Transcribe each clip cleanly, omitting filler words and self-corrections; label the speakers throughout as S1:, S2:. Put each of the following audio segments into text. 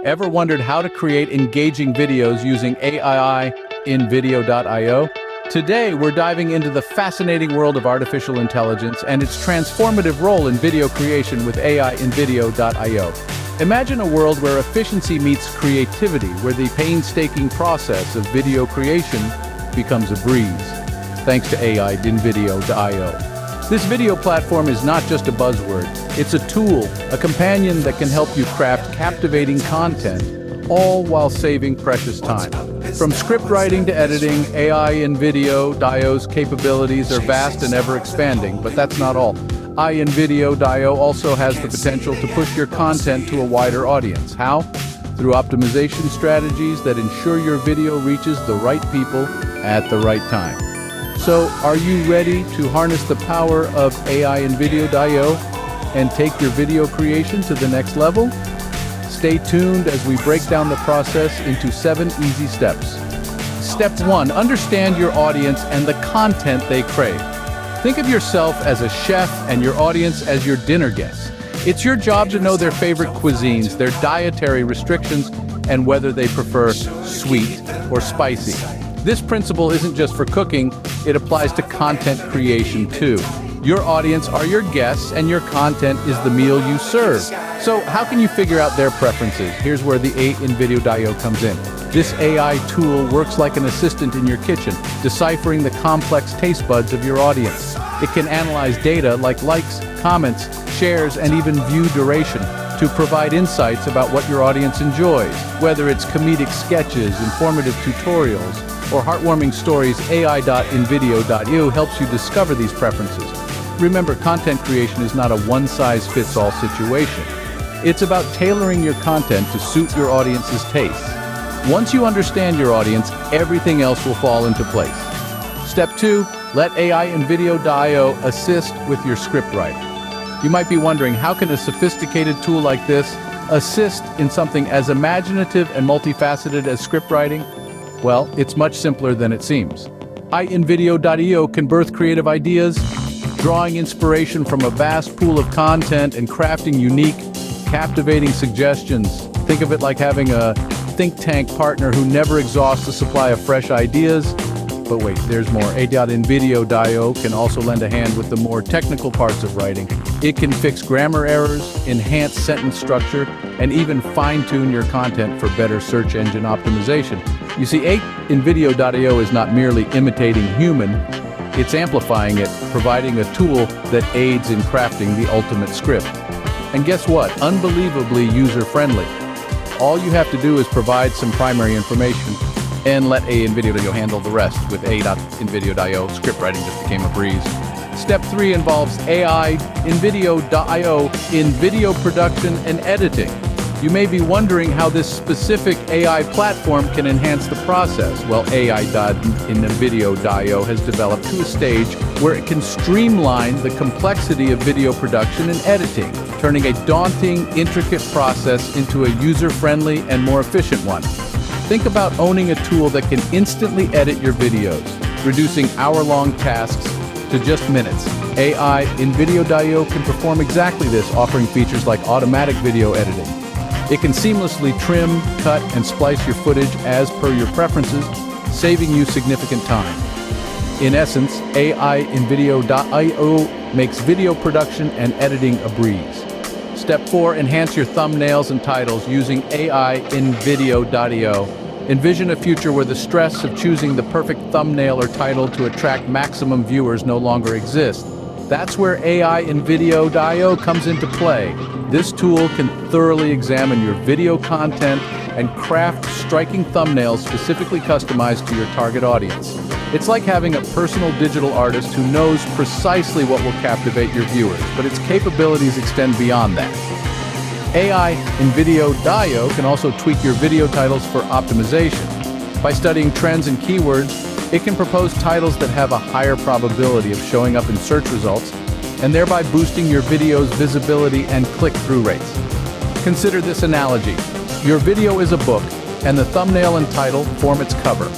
S1: Ever wondered how to create engaging videos using AI in Video.io? Today, we're diving into the fascinating world of artificial intelligence and its transformative role in video creation with AI in Video.io. Imagine a world where efficiency meets creativity, where the painstaking process of video creation becomes a breeze, thanks to AI in Video.io. This video platform is not just a buzzword, it's a tool, a companion that can help you craft captivating content, all while saving precious time. From script writing to editing, AI in Video.io's capabilities are vast and ever-expanding, but that's not all. AI in Video.io also has the potential to push your content to a wider audience. How? Through optimization strategies that ensure your video reaches the right people at the right time. So, are you ready to harness the power of AI in Video.io and take your video creation to the next level? Stay tuned as we break down the process into 7 easy steps. Step 1, understand your audience and the content they crave. Think of yourself as a chef and your audience as your dinner guests. It's your job to know their favorite cuisines, their dietary restrictions, and whether they prefer sweet or spicy. This principle isn't just for cooking, it applies to content creation too. Your audience are your guests and your content is the meal you serve. So how can you figure out their preferences? Here's where the AI in Video.io comes in. This AI tool works like an assistant in your kitchen, deciphering the complex taste buds of your audience. It can analyze data like likes, comments, shares, and even view duration to provide insights about what your audience enjoys. Whether it's comedic sketches, informative tutorials, or heartwarming stories, AI in Video.io helps you discover these preferences. Remember, content creation is not a one-size-fits-all situation. It's about tailoring your content to suit your audience's tastes. Once you understand your audience, everything else will fall into place. Step 2, let AI in Video.io assist with your script writing. You might be wondering, how can a sophisticated tool like this assist in something as imaginative and multifaceted as script writing? Well, it's much simpler than it seems. AI in Video.io can birth creative ideas, drawing inspiration from a vast pool of content and crafting unique, captivating suggestions. Think of it like having a think tank partner who never exhausts the supply of fresh ideas. But wait, there's more. AI in Video.io can also lend a hand with the more technical parts of writing. It can fix grammar errors, enhance sentence structure, and even fine-tune your content for better search engine optimization. You see, AI in Video.io is not merely imitating human, it's amplifying it, providing a tool that aids in crafting the ultimate script. And guess what? Unbelievably user-friendly. All you have to do is provide some primary information and let AI in Video.io handle the rest. With AI in Video.io, script writing just became a breeze. Step 3 involves AI in Video.io in video production and editing. You may be wondering how this specific AI platform can enhance the process. Well, AI in Video.io has developed to a stage where it can streamline the complexity of video production and editing, turning a daunting, intricate process into a user-friendly and more efficient one. Think about owning a tool that can instantly edit your videos, reducing hour-long tasks to just minutes. AI in Video.io can perform exactly this, offering features like automatic video editing. It can seamlessly trim, cut, and splice your footage as per your preferences, saving you significant time. In essence, AI in Video.io makes video production and editing a breeze. Step 4, enhance your thumbnails and titles using AI in Video.io. Envision a future where the stress of choosing the perfect thumbnail or title to attract maximum viewers no longer exists. That's where AI in Video.io comes into play. This tool can thoroughly examine your video content and craft striking thumbnails specifically customized to your target audience. It's like having a personal digital artist who knows precisely what will captivate your viewers, but its capabilities extend beyond that. AI in Video.io can also tweak your video titles for optimization. By studying trends and keywords, it can propose titles that have a higher probability of showing up in search results, and thereby boosting your video's visibility and click-through rates. Consider this analogy. Your video is a book, and the thumbnail and title form its cover.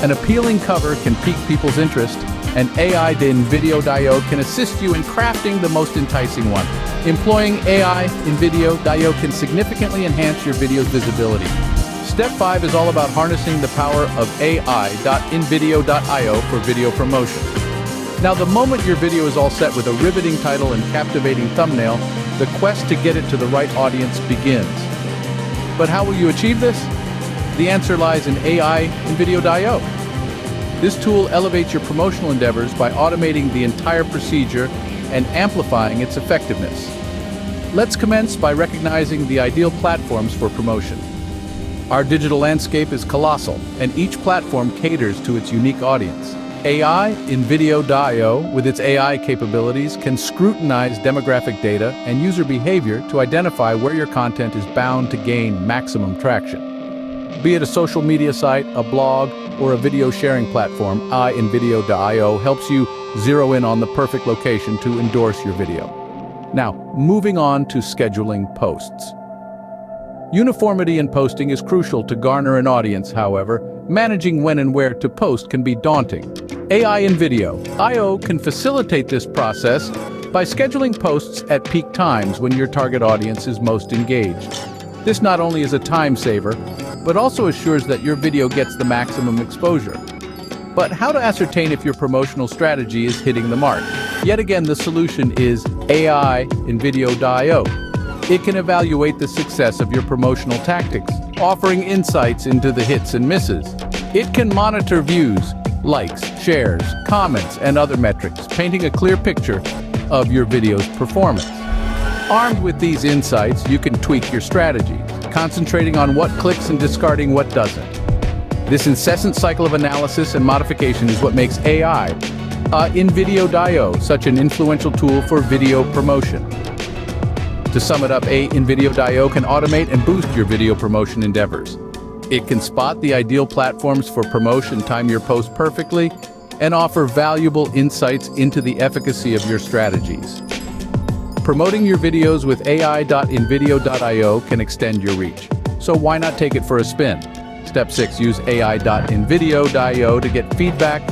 S1: An appealing cover can pique people's interest, and AI in Video.io can assist you in crafting the most enticing one. Employing AI in Video.io can significantly enhance your video's visibility. Step 5 is all about harnessing the power of AI.invideo.io for video promotion. Now, the moment your video is all set with a riveting title and captivating thumbnail, the quest to get it to the right audience begins. But how will you achieve this? The answer lies in AI in Video.io. This tool elevates your promotional endeavors by automating the entire procedure and amplifying its effectiveness. Let's commence by recognizing the ideal platforms for promotion. Our digital landscape is colossal, and each platform caters to its unique audience. AI in Video.io, with its AI capabilities, can scrutinize demographic data and user behavior to identify where your content is bound to gain maximum traction. Be it a social media site, a blog, or a video sharing platform, AI in Video.io helps you zero in on the perfect location to endorse your video. Now, moving on to scheduling posts. Uniformity in posting is crucial to garner an audience, however, managing when and where to post can be daunting. AI in Video.io can facilitate this process by scheduling posts at peak times when your target audience is most engaged. This not only is a time saver, but also assures that your video gets the maximum exposure. But how to ascertain if your promotional strategy is hitting the mark? Yet again, the solution is AI in Video.io. It can evaluate the success of your promotional tactics, offering insights into the hits and misses. It can monitor views, likes, shares, comments, and other metrics, painting a clear picture of your video's performance. Armed with these insights, you can tweak your strategy, concentrating on what clicks and discarding what doesn't. This incessant cycle of analysis and modification is what makes AI in Video.io such an influential tool for video promotion. To sum it up, AI in Video.io can automate and boost your video promotion endeavors. It can spot the ideal platforms for promotion, time your post perfectly, and offer valuable insights into the efficacy of your strategies. Promoting your videos with AI.invideo.io can extend your reach. So why not take it for a spin? Step 6, use AI.invideo.io to get feedback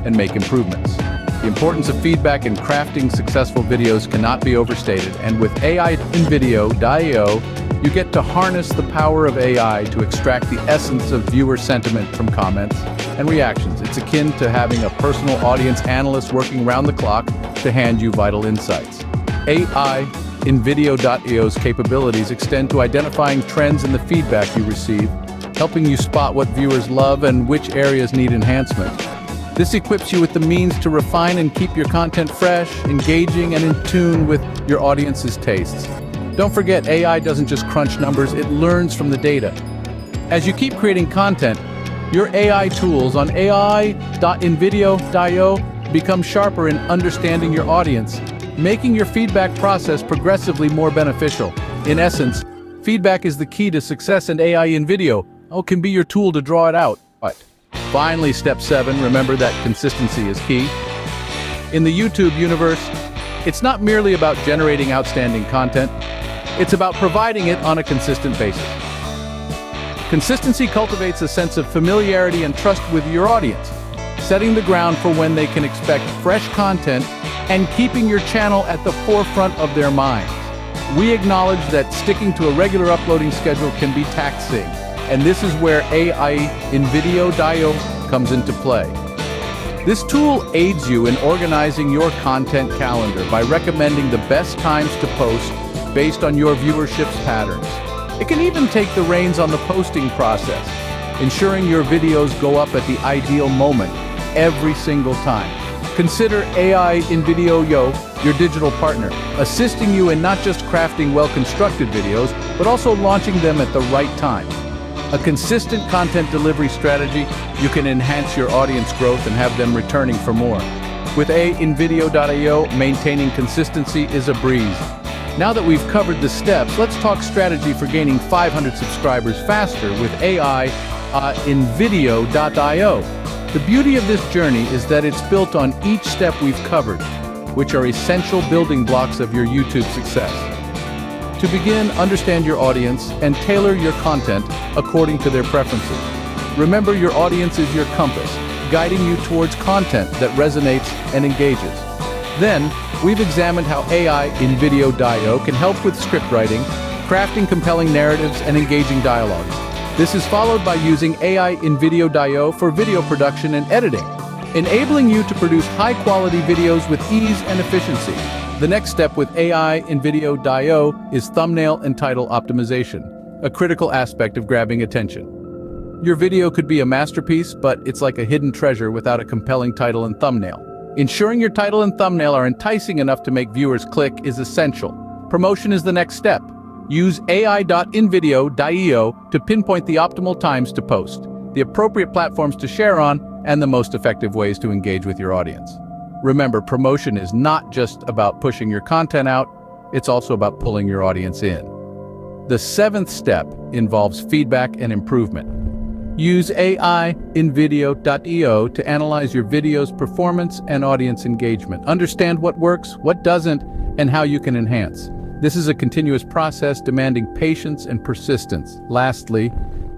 S1: and make improvements. The importance of feedback in crafting successful videos cannot be overstated, and with AI.invideo.io, you get to harness the power of AI to extract the essence of viewer sentiment from comments and reactions. It's akin to having a personal audience analyst working round the clock to hand you vital insights. AI in Video.io's capabilities extend to identifying trends in the feedback you receive, helping you spot what viewers love and which areas need enhancement. This equips you with the means to refine and keep your content fresh, engaging, and in tune with your audience's tastes. Don't forget, AI doesn't just crunch numbers, it learns from the data. As you keep creating content, your AI tools on AI.invideo.io become sharper in understanding your audience, making your feedback process progressively more beneficial. In essence, feedback is the key to success, and AI in Video can be your tool to draw it out. But finally, step 7, remember that consistency is key. In the YouTube universe, it's not merely about generating outstanding content, it's about providing it on a consistent basis. Consistency cultivates a sense of familiarity and trust with your audience, setting the ground for when they can expect fresh content and keeping your channel at the forefront of their minds. We acknowledge that sticking to a regular uploading schedule can be taxing, and this is where AI in Video.io comes into play. This tool aids you in organizing your content calendar by recommending the best times to post based on your viewership's patterns. It can even take the reins on the posting process, ensuring your videos go up at the ideal moment every single time. Consider AI in Video.io your digital partner, assisting you in not just crafting well-constructed videos, but also launching them at the right time. A consistent content delivery strategy, you can enhance your audience growth and have them returning for more. With AI in Video.io, maintaining consistency is a breeze. Now that we've covered the steps, let's talk strategy for gaining 500 subscribers faster with AI in Video.io. The beauty of this journey is that it's built on each step we've covered, which are essential building blocks of your YouTube success. To begin, understand your audience and tailor your content according to their preferences. Remember, your audience is your compass, guiding you towards content that resonates and engages. Then, we've examined how AI in Video.io can help with script writing, crafting compelling narratives, and engaging dialogue. This is followed by using AI in Video.io for video production and editing, enabling you to produce high-quality videos with ease and efficiency. The next step with AI in Video.io is thumbnail and title optimization, a critical aspect of grabbing attention. Your video could be a masterpiece, but it's like a hidden treasure without a compelling title and thumbnail. Ensuring your title and thumbnail are enticing enough to make viewers click is essential. Promotion is the next step. Use AI.invideo.io to pinpoint the optimal times to post, the appropriate platforms to share on, and the most effective ways to engage with your audience. Remember, promotion is not just about pushing your content out, it's also about pulling your audience in. The seventh step involves feedback and improvement. Use AI in Video.io to analyze your video's performance and audience engagement. Understand what works, what doesn't, and how you can enhance. This is a continuous process demanding patience and persistence. Lastly,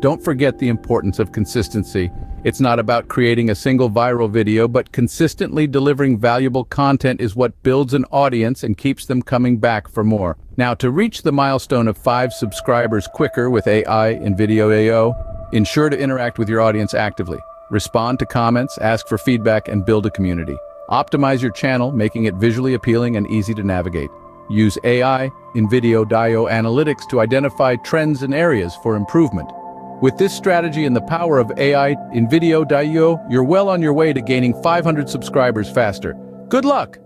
S1: don't forget the importance of consistency. It's not about creating a single viral video, but consistently delivering valuable content is what builds an audience and keeps them coming back for more. Now, to reach the milestone of 5 subscribers quicker with AI in Video.io, ensure to interact with your audience actively. Respond to comments, ask for feedback, and build a community. Optimize your channel, making it visually appealing and easy to navigate. Use AI in Video.io analytics to identify trends and areas for improvement. With this strategy and the power of AI in Video.io, you're well on your way to gaining 500 subscribers faster. Good luck!